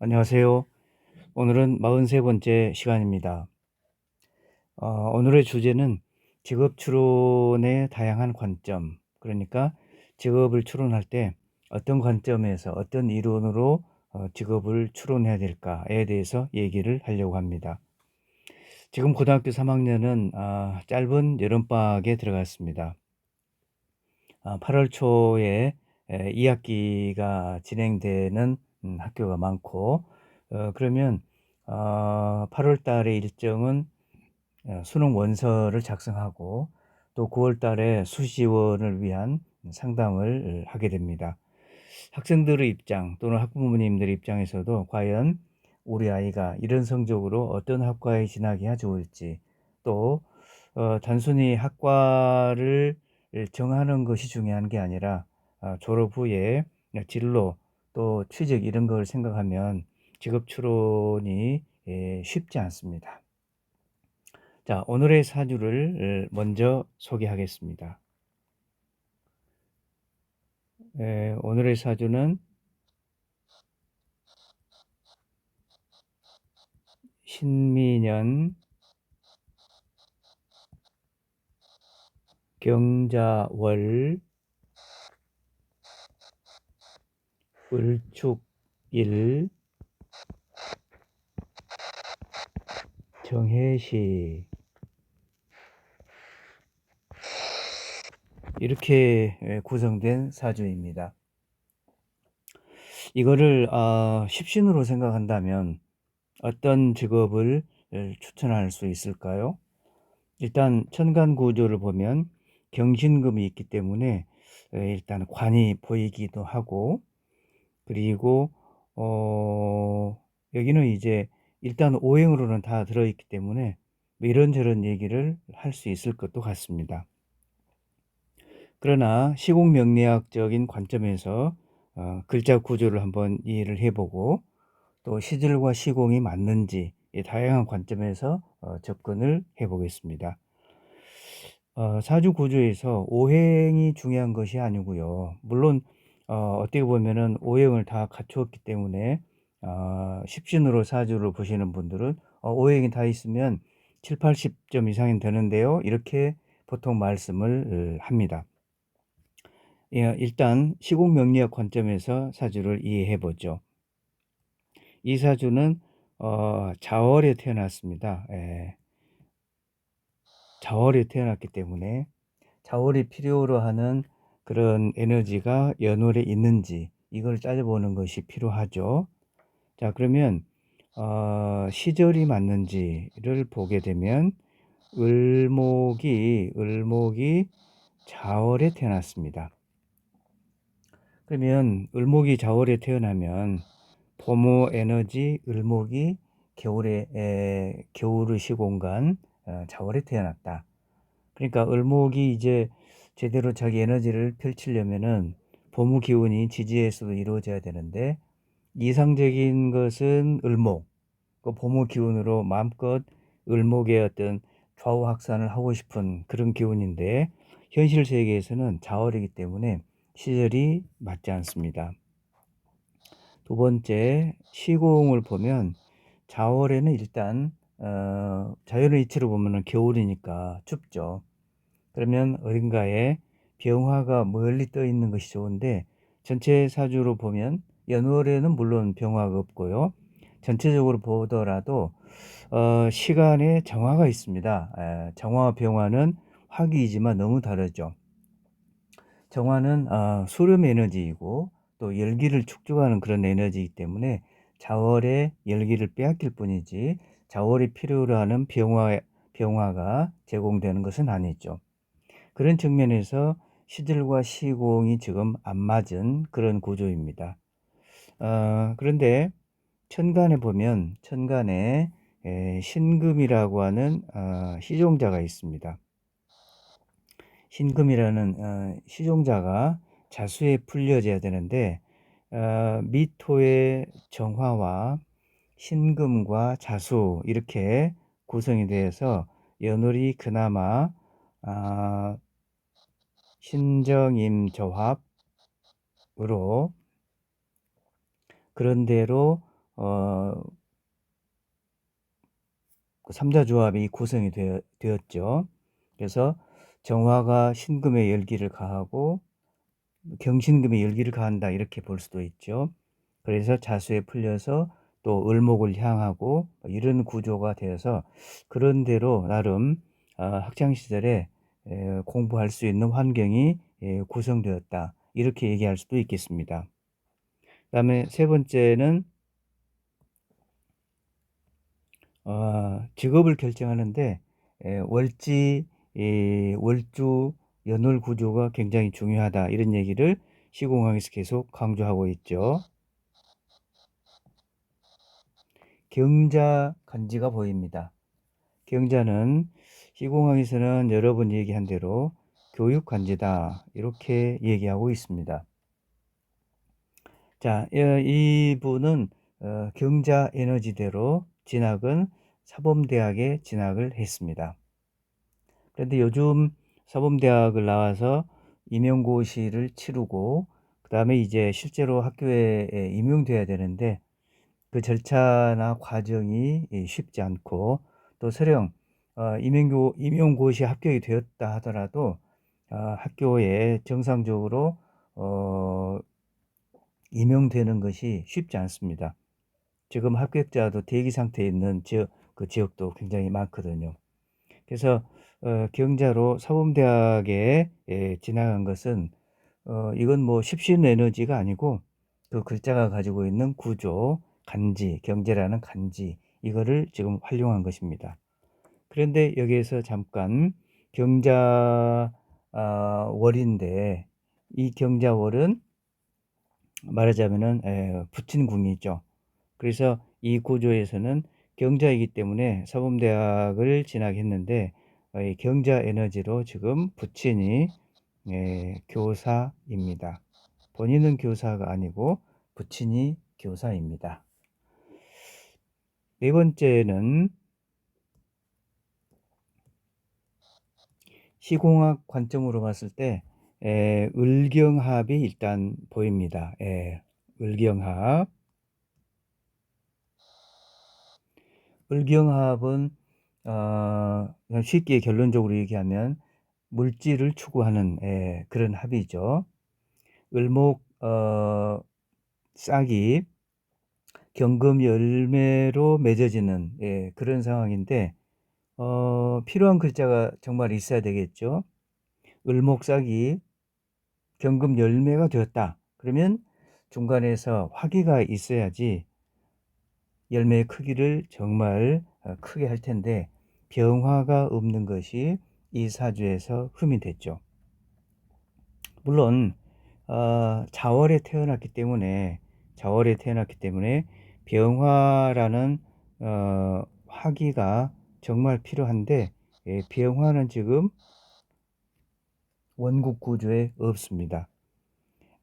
안녕하세요. 오늘은 43번째 시간입니다. 오늘의 주제는 직업 추론의 다양한 관점, 그러니까 직업을 추론할 때 어떤 관점에서 어떤 이론으로 직업을 추론해야 될까에 대해서 얘기를 하려고 합니다. 지금 고등학교 3학년은 짧은 여름방학에 들어갔습니다. 8월 초에 2학기가 진행되는 학교가 많고, 그러면 8월 달에 일정은 수능 원서를 작성하고 또 9월 달에 수시원을 위한 상담을 하게 됩니다. 학생들의 입장 또는 학부모님들의 입장에서도 과연 우리 아이가 이런 성적으로 어떤 학과에 진학해야 좋을지, 또 단순히 학과를 정하는 것이 중요한 게 아니라 졸업 후에 진로 또 취직 이런 걸 생각하면 직업 추론이 쉽지 않습니다. 자, 오늘의 사주를 먼저 소개하겠습니다. 오늘의 사주는 신민년, 경자월, 을축일, 정해시, 이렇게 구성된 사주입니다. 이거를 십신으로 생각한다면 어떤 직업을 추천할 수 있을까요? 일단 천간 구조를 보면 경신금이 있기 때문에 일단 관이 보이기도 하고, 그리고 여기는 이제 일단 오행으로는 다 들어있기 때문에 뭐 이런저런 얘기를 할 수 있을 것도 같습니다. 그러나 시공명리학적인 관점에서 글자 구조를 한번 이해를 해보고 또 시절과 시공이 맞는지 다양한 관점에서 접근을 해보겠습니다. 사주 구조에서 오행이 중요한 것이 아니고요. 물론 어떻게 보면은 오행을 다 갖추었기 때문에 십신으로 사주를 보시는 분들은 오행이 다 있으면 7, 80점 이상은 되는데요. 이렇게 보통 말씀을 합니다. 일단 시공명리학 관점에서 사주를 이해해 보죠. 이 사주는 자월에 태어났습니다. 자월에 태어났기 때문에 자월이 필요로 하는 그런 에너지가 연월에 있는지 이걸 따져보는 것이 필요하죠. 자, 그러면 시절이 맞는지를 보게 되면 을목이 자월에 태어났습니다. 그러면 을목이 자월에 태어나면 봄의 에너지 을목이 겨울의 시공간 자월에 태어났다. 그러니까 을목이 이제 제대로 자기 에너지를 펼치려면은 봄의 기운이 지지에서도 이루어져야 되는데, 이상적인 것은 을목, 그 봄의 기운으로 마음껏 을목의 어떤 좌우 확산을 하고 싶은 그런 기운인데, 현실 세계에서는 자월이기 때문에 시절이 맞지 않습니다. 두 번째, 시공을 보면 자월에는 일단 자연의 이치로 보면은 겨울이니까 춥죠. 그러면 어딘가에 병화가 멀리 떠 있는 것이 좋은데, 전체 사주로 보면 연월에는 물론 병화가 없고요. 전체적으로 보더라도 시간에 정화가 있습니다. 정화와 병화는 화기이지만 너무 다르죠. 정화는 수름 에너지이고 또 열기를 축적하는 그런 에너지이기 때문에 자월의 열기를 빼앗길 뿐이지 자월이 필요로 하는 병화가 제공되는 것은 아니죠. 그런 측면에서 시들과 시공이 지금 안 맞은 그런 구조입니다. 그런데 천간에 보면 천간에 신금이라고 하는 시종자가 있습니다. 신금이라는 시종자가 자수에 풀려져야 되는데 미토의 정화와 신금과 자수 이렇게 구성이 되어서 연월이 그나마 신정임 조합으로 그런 대로 어 그 삼자 조합이 구성이 되었죠. 그래서 정화가 신금의 열기를 가하고 경신금의 열기를 가한다 이렇게 볼 수도 있죠. 그래서 자수에 풀려서 또 을목을 향하고 이런 구조가 되어서 그런 대로 나름 학창 시절에 공부할 수 있는 환경이 구성되었다 이렇게 얘기할 수도 있겠습니다. 그다음에 세 번째는 직업을 결정하는데 월지, 월주, 연월 구조가 굉장히 중요하다 이런 얘기를 시공학에서 계속 강조하고 있죠. 경자 간지가 보입니다. 경자는 시공학에서는 여러 번 얘기한 대로 교육 간지다 이렇게 얘기하고 있습니다. 자, 이분은 경자 에너지대로 진학은 사범대학에 진학을 했습니다. 그런데 요즘 사범대학을 나와서 임용고시를 치르고 그 다음에 이제 실제로 학교에 임용돼야 되는데 그 절차나 과정이 쉽지 않고 또 설령 임용고시 합격이 되었다 하더라도 학교에 정상적으로 임용되는 것이 쉽지 않습니다. 지금 합격자도 대기 상태에 있는 그 지역도 굉장히 많거든요. 그래서 경자로 사범대학에 진학한 것은 이건 뭐 십신 에너지가 아니고 그 글자가 가지고 있는 구조, 간지, 경제라는 간지 이거를 지금 활용한 것입니다. 그런데 여기에서 잠깐 경자 월인데 이 경자월은 말하자면은 부친궁이죠. 그래서 이 구조에서는 경자이기 때문에 사범대학을 진학했는데 이 경자 에너지로 지금 부친이 교사입니다. 본인은 교사가 아니고 부친이 교사입니다. 네 번째는 시공학 관점으로 봤을 때 을경합이 일단 보입니다. 을경합. 을경합은 그냥 쉽게 결론적으로 얘기하면 물질을 추구하는 그런 합이죠. 을목 싹이 경금 열매로 맺어지는 그런 상황인데 필요한 글자가 정말 있어야 되겠죠. 을목 싹이 경금 열매가 되었다. 그러면 중간에서 화기가 있어야지 열매의 크기를 정말 크게 할 텐데 병화가 없는 것이 이 사주에서 흠이 됐죠. 물론 자월에 태어났기 때문에 병화라는 화기가 정말 필요한데 병화는 지금 원국 구조에 없습니다.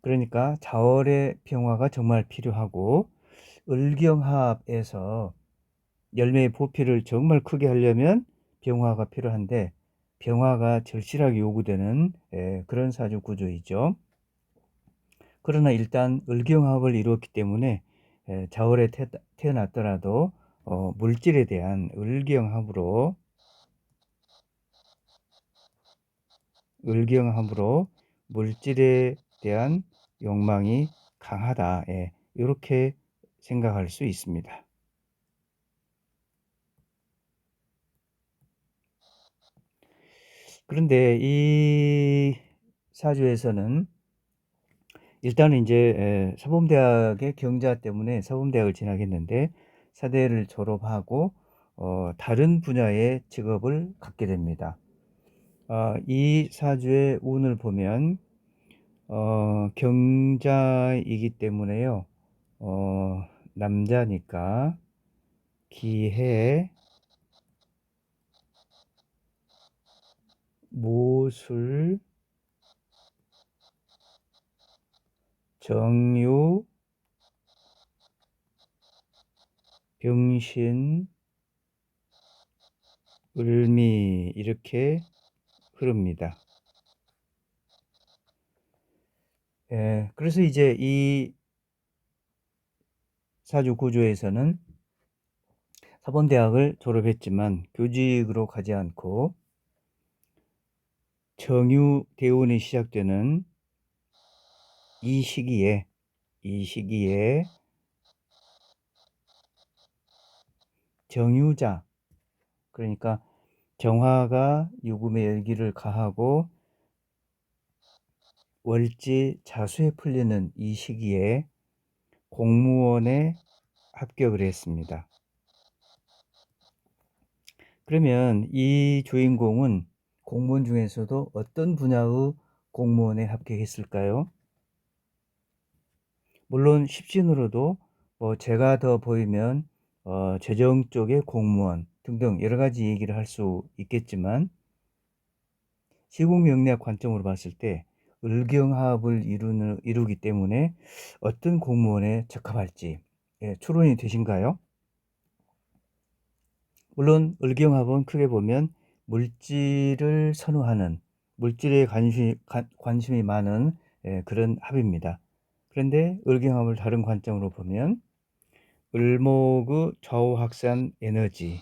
그러니까 자월의 병화가 정말 필요하고 을경합에서 열매의 부피를 정말 크게 하려면 병화가 필요한데 병화가 절실하게 요구되는 그런 사주 구조이죠. 그러나 일단 을경합을 이루었기 때문에 자월에 태어났더라도 물질에 대한 을경합으로 물질에 대한 욕망이 강하다. 이렇게 생각할 수 있습니다. 그런데 이 사주에서는 일단은 이제 사범대학의 경자 때문에 사범대학을 진학했는데 사대를 졸업하고 다른 분야의 직업을 갖게 됩니다. 이 사주의 운을 보면 경자이기 때문에요. 남자니까 기해, 모술, 정유, 병신, 을미 이렇게 흐릅니다. 그래서 이제 이 사주 구조에서는 사범대학을 졸업했지만 교직으로 가지 않고 정유 대운이 시작되는 이 시기에 정유자, 그러니까 정화가 유금의 열기를 가하고 월지 자수에 풀리는 이 시기에 공무원에 합격을 했습니다. 그러면 이 주인공은 공무원 중에서도 어떤 분야의 공무원에 합격했을까요? 물론 십신으로도 제가 더 보이면 재정 쪽의 공무원 등등 여러 가지 얘기를 할 수 있겠지만, 시국명리학 관점으로 봤을 때 을경합을 이루기 때문에 어떤 공무원에 적합할지 추론이 되신가요? 물론 을경합은 크게 보면 물질을 선호하는, 물질에 관심이 많은 그런 합입니다. 그런데 을경합을 다른 관점으로 보면 을목의 좌우확산 에너지,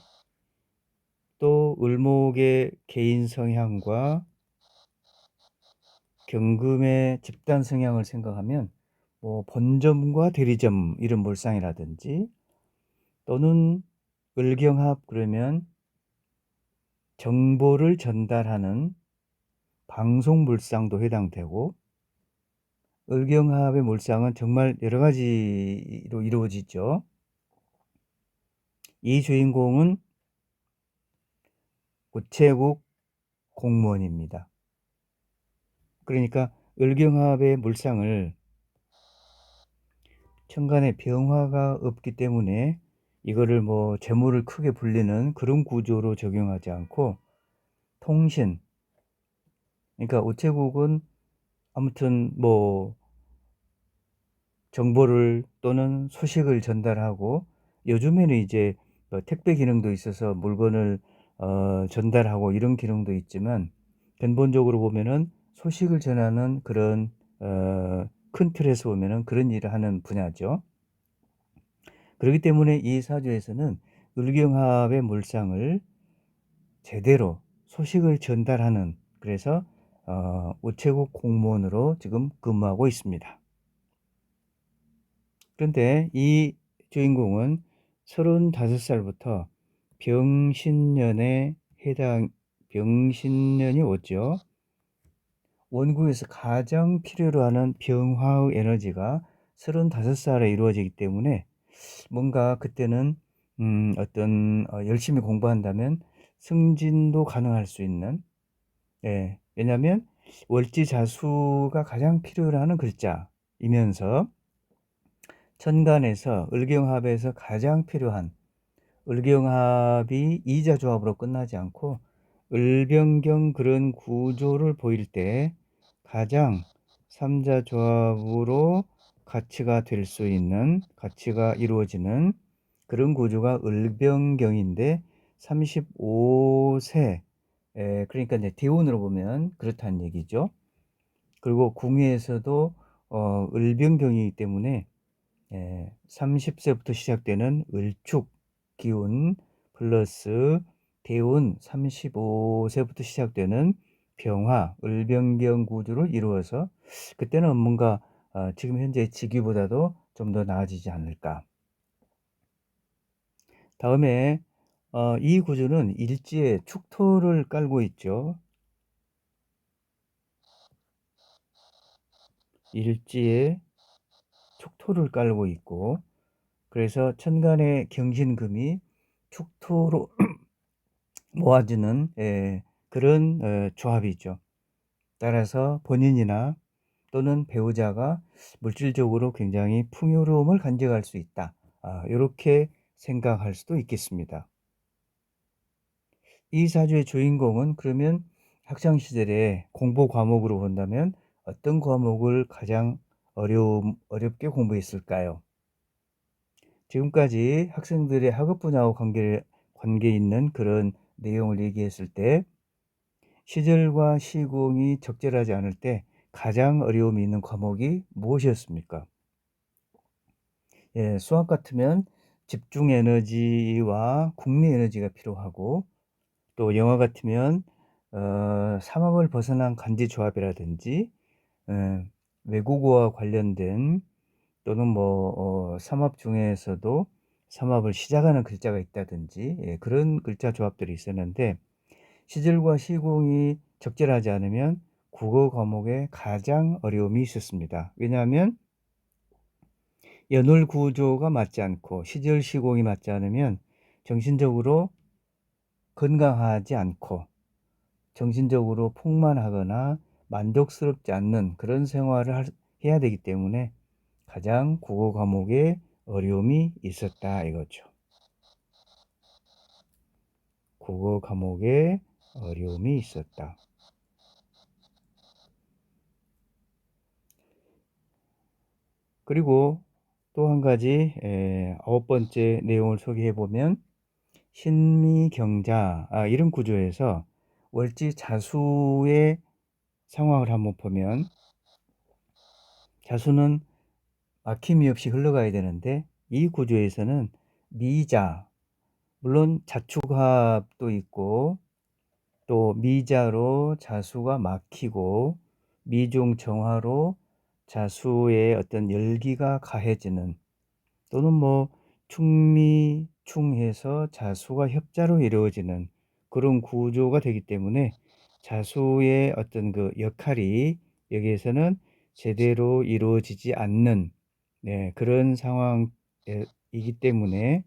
또 을목의 개인 성향과 경금의 집단 성향을 생각하면 본점과 대리점 이런 몰상이라든지, 또는 을경합 그러면 정보를 전달하는 방송 물상도 해당되고, 을경합의 물상은 정말 여러 가지로 이루어지죠. 이 주인공은 우체국 공무원입니다. 그러니까 을경합의 물상을 천간에 병화가 없기 때문에 이거를 재물을 크게 불리는 그런 구조로 적용하지 않고, 통신, 그러니까 우체국은 아무튼 정보를 또는 소식을 전달하고, 요즘에는 이제 택배 기능도 있어서 물건을 전달하고 이런 기능도 있지만, 근본적으로 보면은 소식을 전하는 그런 큰 틀에서 보면은 그런 일을 하는 분야죠. 그렇기 때문에 이 사주에서는 을경합의 물상을 제대로 소식을 전달하는, 그래서 우체국 공무원으로 지금 근무하고 있습니다. 그런데 이 주인공은 35살부터 병신년에 병신년이 오죠. 원국에서 가장 필요로 하는 병화의 에너지가 35살에 이루어지기 때문에 뭔가 그때는 어떤 열심히 공부한다면 승진도 가능할 수 있는, 왜냐하면 월지자수가 가장 필요로 하는 글자이면서 천간에서 을경합에서 가장 필요한, 을경합이 이자조합으로 끝나지 않고 을병경 그런 구조를 보일 때 가장 삼자조합으로 가치가 될 수 있는, 가치가 이루어지는 그런 구조가 을병경인데 35세, 그러니까 이제 대운으로 보면 그렇다는 얘기죠. 그리고 궁예에서도 을병경이기 때문에 30세부터 시작되는 을축 기운 플러스 대운 35세부터 시작되는 병화, 을병경 구조를 이루어서 그때는 뭔가 지금 현재 직위보다도 좀 더 나아지지 않을까. 다음에 이 구조는 일지에 축토를 깔고 있죠. 일지에 축토를 깔고 있고, 그래서 천간의 경신금이 축토로 모아지는 그런 조합이죠. 따라서 본인이나 또는 배우자가 물질적으로 굉장히 풍요로움을 간직할 수 있다. 이렇게 생각할 수도 있겠습니다. 이 사주의 주인공은 그러면 학창시절에 공부 과목으로 본다면 어떤 과목을 가장 어렵게 공부했을까요? 지금까지 학생들의 학업 분야와 관계 있는 그런 내용을 얘기했을 때 시절과 시공이 적절하지 않을 때 가장 어려움이 있는 과목이 무엇이었습니까? 예, 수학 같으면 집중 에너지와 국내 에너지가 필요하고, 또 영화 같으면 삼합을 벗어난 간지 조합이라든지 외국어와 관련된, 또는 삼합 중에서도 삼합을 시작하는 글자가 있다든지, 예, 그런 글자 조합들이 있었는데, 시절과 시공이 적절하지 않으면 국어 과목에 가장 어려움이 있었습니다. 왜냐하면 연월 구조가 맞지 않고 시절 시공이 맞지 않으면 정신적으로 건강하지 않고 정신적으로 풍만하거나 만족스럽지 않는 그런 생활을 해야 되기 때문에 가장 국어 과목에 어려움이 있었다 이거죠. 국어 과목에 어려움이 있었다. 그리고 또 한 가지 9번째 내용을 소개해 보면, 신미경자 이런 구조에서 월지 자수의 상황을 한번 보면, 자수는 막힘이 없이 흘러가야 되는데 이 구조에서는 미자, 물론 자축합도 있고 또 미자로 자수가 막히고 미중정화로 자수의 어떤 열기가 가해지는, 또는 충미충해서 자수가 협자로 이루어지는 그런 구조가 되기 때문에 자수의 어떤 그 역할이 여기에서는 제대로 이루어지지 않는, 네, 그런 상황이기 때문에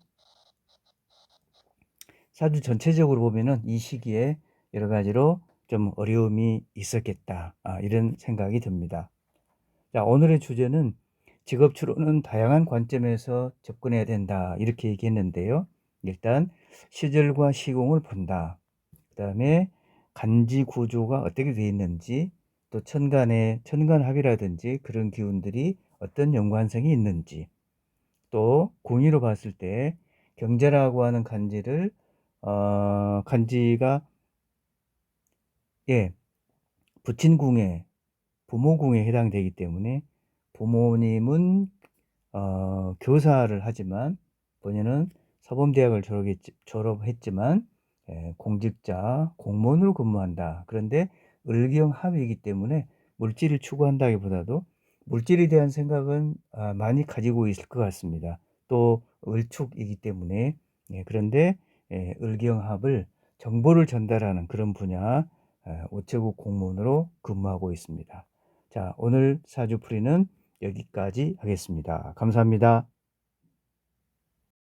사주 전체적으로 보면은 이 시기에 여러 가지로 좀 어려움이 있었겠다, 이런 생각이 듭니다. 자, 오늘의 주제는 직업 추론은 다양한 관점에서 접근해야 된다 이렇게 얘기했는데요. 일단 시절과 시공을 본다. 그 다음에 간지 구조가 어떻게 되어 있는지, 또 천간합이라든지 그런 기운들이 어떤 연관성이 있는지, 또 궁위로 봤을 때 경자라고 하는 간지를 간지가, 예, 부친궁에 부모궁에 해당되기 때문에 부모님은 교사를 하지만 본인은 서범대학을 졸업했지만 공직자, 공무원으로 근무한다. 그런데 을경합이기 때문에 물질을 추구한다기보다도 물질에 대한 생각은 많이 가지고 있을 것 같습니다. 또 을축이기 때문에, 그런데 을경합을 정보를 전달하는 그런 분야, 우체국 공무원으로 근무하고 있습니다. 자, 오늘 사주풀이는 여기까지 하겠습니다. 감사합니다.